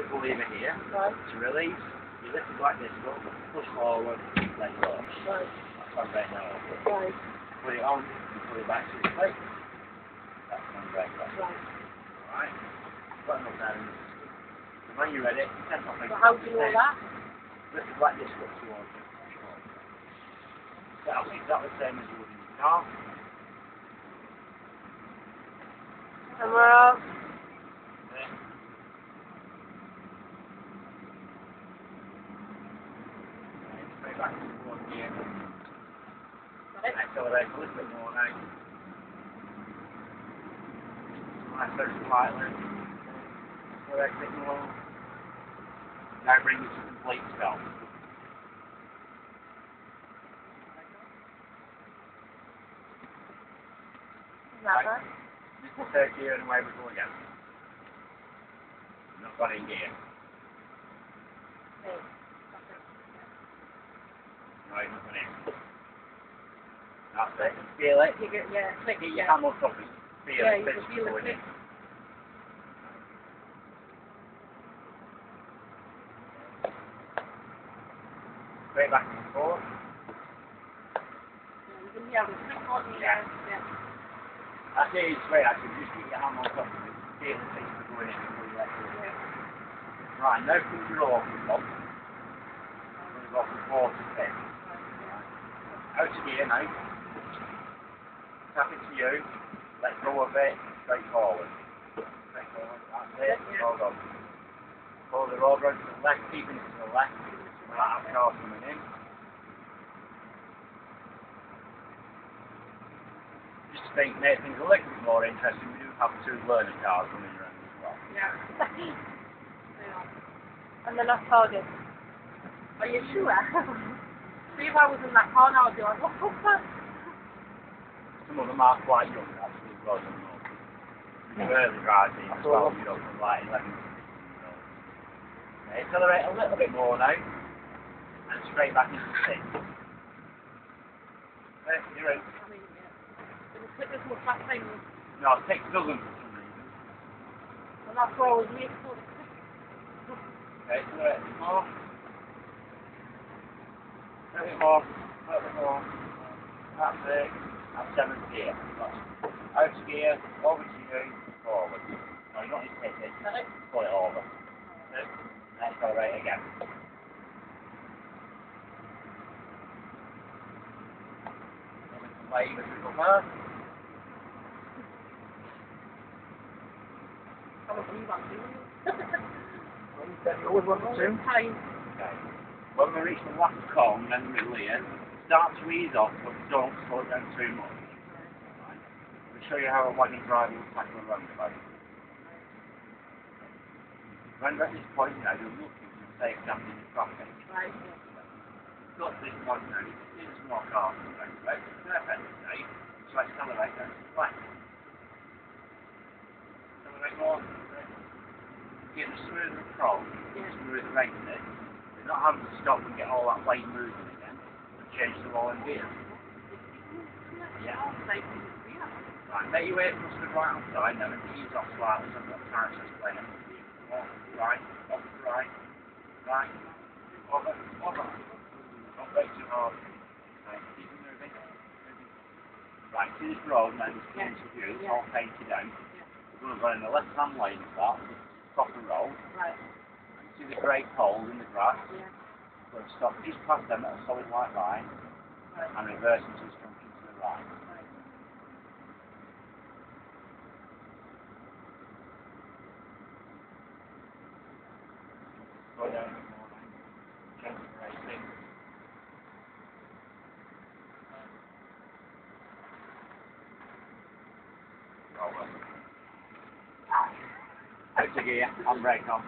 little lever here. Right. To release, you lift it like this, push forward, let go. Right. That's on brake now. Right. Put it on, and put it back to its place. That's on brake now. Right. Alright? Put them up there. And when you're ready, you can So how do you know that? Lift it like this, look towards it. That'll be exactly the same as you would in your car. Somewhere else. Straight back towards the end. Right. Accelerate a little bit more now. Nice, very slightly. Accelerate a bit more. Now bring it to complete stop. Right. Just put third gear and away we go again. Not got in gear. Okay. Right, nothing in. That's it. Feel it. You get, yeah, click, Get your yeah. hand up, feel Yeah, it. you can feel it. Straight back and forth. Yeah, you can hear the click on the Yeah. yeah. That's the easiest way actually, just keep your hand on top of it. Feel the things are going in before you let go. Yeah. Right, now put your open up. We've got the 40 pin. Out of gear now. Tap it to you. Let go of it. Straight forward. Straight forward. That's it. Hold on. Pull the road round to the left, keeping it to the left. Without having cars coming in. Just to make things a little bit more interesting, we do have 2 learner cars running around as well. Yeah. And then that's target. Are you sure? See if I was in that car now, I'd be like, what the fuck? Some of them are quite young actually as well, you know. Early rising as well, you know, from like 11 to 15 years old. Accelerate a little bit more now. And straight back into 6. You're in. I mean, yeah. It was click this much last time. No, 6 doesn't for some reason. And that's where I was waiting for the click. Okay, accelerate a bit more. A bit more. A bit more. That's it. That's 7th gear. That's out of gear, over to you, forward. No, you don't need to hit it. Pull it over. Accelerate again. Wave as we go first. I don't believe I'm doing it. You always want to. Time. Okay. When we reach the last cone, then the middle here, start to ease off, but don't slow it down too much. Right. Let me show you how a wagon driver will tackle a roundabout. When we're at this point now, you're looking to stay exactly in the traffic. Right. Got to this point now, you can see there's more cars on the roundabout. Perfect, okay? So accelerate down to the left. Accelerate more. Get the smooth approach, smooth racing. You're not having to stop and get all that weight moving again, and change the roll in gear. Yeah. Right, make your way across the right hand side, now and ease off slightly so I've got characters playing. Right, off the right, right, over, over. Don't brake too hard. Right, keep moving. Right, see this road now, this point of view, it's all painted out. We're going to go in the left hand lane of that, proper road. Right. See the grey poles in the grass? Yeah. We're going to stop just past them at a solid white line and reverse into the junction to the right. Go down a bit more now. Change the racing. Over. Out of gear, and brake on.